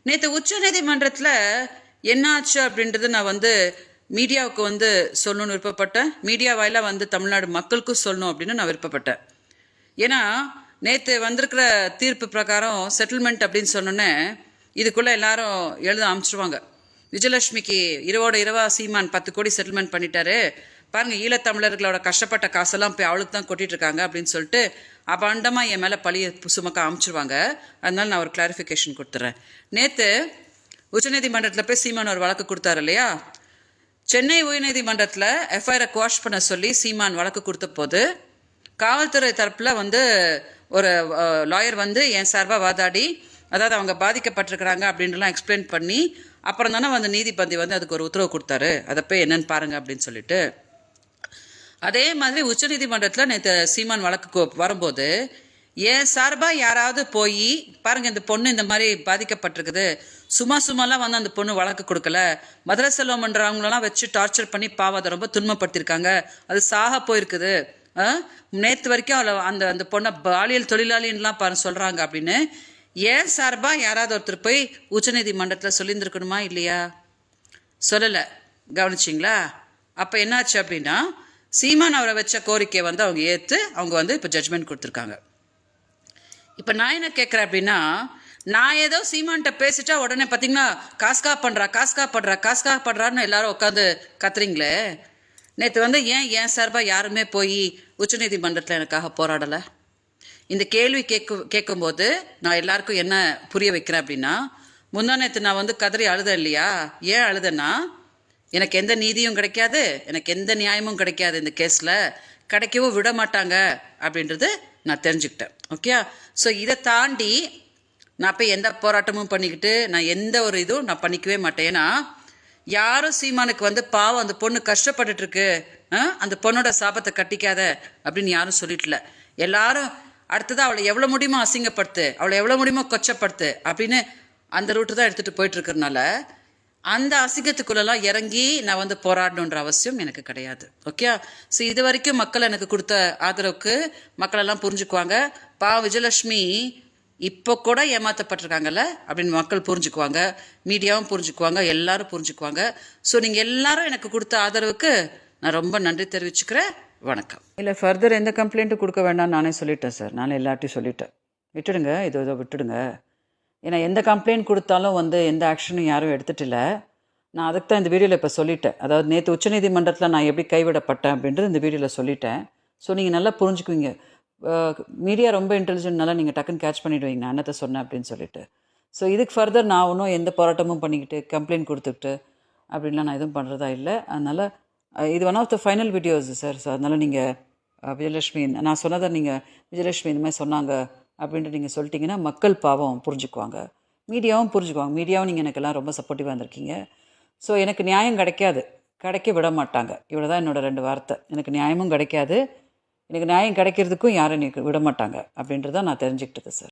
நேற்று உச்ச நீதிமன்றத்தில் என்ன ஆச்சு அப்படின்றது நான் மீடியாவுக்கு சொல்லணும்னு விருப்பப்பட்டேன். மீடியா வாயிலாக தமிழ்நாடு மக்களுக்கும் சொல்லணும் அப்படின்னு நான் விருப்பப்பட்டேன். ஏன்னா நேற்று வந்திருக்கிற தீர்ப்பு பிரகாரம் செட்டில்மெண்ட் அப்படின்னு சொன்னோன்னே இதுக்குள்ளே எல்லாரும் எழுத அமைச்சிருவாங்க. விஜயலட்சுமிக்கு இரவோட இரவா சீமான் 10 கோடி செட்டில்மெண்ட் பண்ணிட்டாரு பாருங்க, ஈழத்தமிழர்களோட கஷ்டப்பட்ட காசெல்லாம் போய் அவளுக்கு தான் கொட்டிட்டு இருக்காங்க அப்படின்னு சொல்லிட்டு அபாண்டமாக என் மேலே பழிய சுமக்க அமைச்சிருவாங்க. அதனால நான் ஒரு கிளாரிஃபிகேஷன் கொடுத்துட்றேன். நேற்று உச்சநீதிமன்றத்தில் போய் சீமான் ஒரு வழக்கு கொடுத்தாரு இல்லையா? சென்னை உயர்நீதிமன்றத்தில் எஃப்ஐஆரை குவாஷ் பண்ண சொல்லி சீமான் வழக்கு கொடுத்த போது காவல்துறை தரப்பில் ஒரு லாயர் என் சார்பாக வாதாடி, அதாவது அவங்க பாதிக்கப்பட்டிருக்கிறாங்க அப்படின்லாம் எக்ஸ்பிளைன் பண்ணி அப்புறம் தானே நீதிபதி அதுக்கு ஒரு உத்தரவு கொடுத்தாரு, அதை போய் என்னன்னு பாருங்க அப்படின்னு சொல்லிட்டு. அதே மாதிரி உச்சநீதிமன்றத்தில் நேற்று சீமான் வழக்கு வரும்போது என் சார்பாக யாராவது போய் பாருங்க, இந்த பொண்ணு இந்த மாதிரி பாதிக்கப்பட்டிருக்குது, சும்மாலாம் அந்த பொண்ணு வழக்கு கொடுக்கல, மதுரை செல்வம்ன்றவங்களெல்லாம் வச்சு டார்ச்சர் பண்ணி அதை ரொம்ப துன்பப்படுத்தியிருக்காங்க, அது சாக போயிருக்குது, நேற்று வரைக்கும் அவளை அந்த பொண்ணை பாலியல் தொழிலாளின்லாம் சொல்கிறாங்க அப்படின்னு ஏன் சார்பாக யாராவது ஒருத்தர் போய் உச்சநீதிமன்றத்தில் சொல்லியிருந்துருக்கணுமா இல்லையா? சொல்லலை. கவனிச்சிங்களா? அப்போ என்னாச்சு அப்படின்னா சீமான் அவரை வச்ச கோரிக்கையை அவங்க ஏற்று அவங்க இப்போ ஜட்ஜ்மெண்ட் கொடுத்துருக்காங்க. இப்போ நான் என்ன கேட்குறேன் அப்படின்னா, நான் ஏதோ சீமான்கிட்ட பேசிட்டா உடனே பார்த்தீங்கன்னா காஸ்கா படுறான்னு எல்லாரும் உட்காந்து கத்துறீங்களே. நேற்று ஏன் சார்பாக யாருமே போய் உச்சநீதிமன்றத்தில் எனக்காக போராடலை? இந்த கேள்வி கேட்கும்போது நான் எல்லாருக்கும் என்ன புரிய வைக்கிறேன் அப்படின்னா, முந்தா நேற்று நான் கதறி அழுதேன் இல்லையா? ஏன் அழுதேன்னா, எனக்கு எந்த நீதியும் கிடைக்காது, எனக்கு எந்த நியாயமும் கிடைக்காது, இந்த கேஸில் கிடைக்கவும் விட மாட்டாங்க அப்படின்றது நான் தெரிஞ்சுக்கிட்டேன். ஓகே, ஸோ இதை தாண்டி நான் போய் எந்த போராட்டமும் பண்ணிக்கிட்டு நான் எந்த ஒரு இதுவும் நான் பண்ணிக்கவே மாட்டேன். ஏன்னா யாரும் சீமானுக்கு பாவம் அந்த பொண்ணு கஷ்டப்பட்டுட்டு இருக்கு, அந்த பொண்ணோட சாபத்தை கட்டிக்காத அப்படின்னு யாரும் சொல்லிட்டல. எல்லாரும் அடுத்தது அவளை எவ்வளோ முடியுமோ அசிங்கப்படுத்து, அவளை எவ்வளோ முடியுமோ கொச்சப்படுத்து அப்படின்னு அந்த ரூட்டு தான் எடுத்துகிட்டு போயிட்டு இருக்கிறதுனால அந்த அசிங்கத்துக்குள்ளெல்லாம் இறங்கி நான் போராடணுன்ற அவசியம் எனக்கு கிடையாது. ஓகே, ஸோ இது வரைக்கும் மக்கள் எனக்கு கொடுத்த ஆதரவுக்கு மக்களெல்லாம் புரிஞ்சுக்குவாங்க. விஜயலட்சுமி இப்போ கூட ஏமாற்றப்பட்டிருக்காங்கல்ல அப்படின்னு மக்கள் புரிஞ்சுக்குவாங்க, மீடியாவும் புரிஞ்சுக்குவாங்க, எல்லாரும் புரிஞ்சுக்குவாங்க. ஸோ நீங்கள் எல்லாரும் எனக்கு கொடுத்த ஆதரவுக்கு நான் ரொம்ப நன்றி தெரிவிச்சுக்கிறேன். வணக்கம். இல்லை, ஃபர்தர் எந்த கம்ப்ளைண்ட்டும் கொடுக்க வேண்டாம்னு நானே சொல்லிட்டேன் சார். நானே எல்லார்ட்டையும் சொல்லிட்டேன், விட்டுடுங்க, இதோ விட்டுடுங்க. ஏன்னா எந்த கம்ப்ளைண்ட் கொடுத்தாலும் எந்த ஆக்ஷனும் யாரும் எடுத்துகிட்டு இல்லை. நான் அதுக்கு தான் இந்த வீடியோவில் இப்போ சொல்லிட்டேன். அதாவது நேற்று உச்சநீதிமன்றத்தில் நான் எப்படி கைவிடப்பட்டேன் அப்படின்றது இந்த வீடியோவில் சொல்லிட்டேன். ஸோ நீங்கள் நல்லா புரிஞ்சுக்குவீங்க. மீடியா ரொம்ப இன்டெலிஜென்ட்னால நீங்கள் டக்குன்னு கேட்ச் பண்ணிவிடுவீங்க நான் என்னத்தை சொன்னேன் அப்படின்னு சொல்லிட்டு. ஸோ இதுக்கு ஃபர்தர் நான் ஒன்றும் எந்த போராட்டமும் பண்ணிக்கிட்டு கம்ப்ளைண்ட் கொடுத்துக்கிட்டு அப்படின்லாம் நான் எதுவும் பண்ணுறதா இல்லை. அதனால் இது one of the final videos sir. So அதனால் நீங்கள் விஜயலட்சுமி நான் சொன்னதை நீங்கள் விஜயலட்சுமி இந்த மாதிரி சொன்னாங்க அப்படின்ட்டு நீங்கள் சொல்லிட்டீங்கன்னா மக்கள் பாவம் புரிஞ்சுக்குவாங்க, மீடியாவும் புரிஞ்சுக்குவாங்க. மீடியாவும் நீங்கள் எனக்கெல்லாம் ரொம்ப சப்போர்ட்டிவாக இருந்திருக்கீங்க. ஸோ எனக்கு நியாயம் கிடைக்க விட மாட்டாங்க. இவ்வளோ தான் என்னோடய 2 வார்த்தை. எனக்கு நியாயமும் கிடைக்காது, எனக்கு நியாயம் கிடைக்கிறதுக்கும் யாரும் எனக்கு விட மாட்டாங்க அப்படின்றத நான் தெரிஞ்சுக்கிட்டது சார்.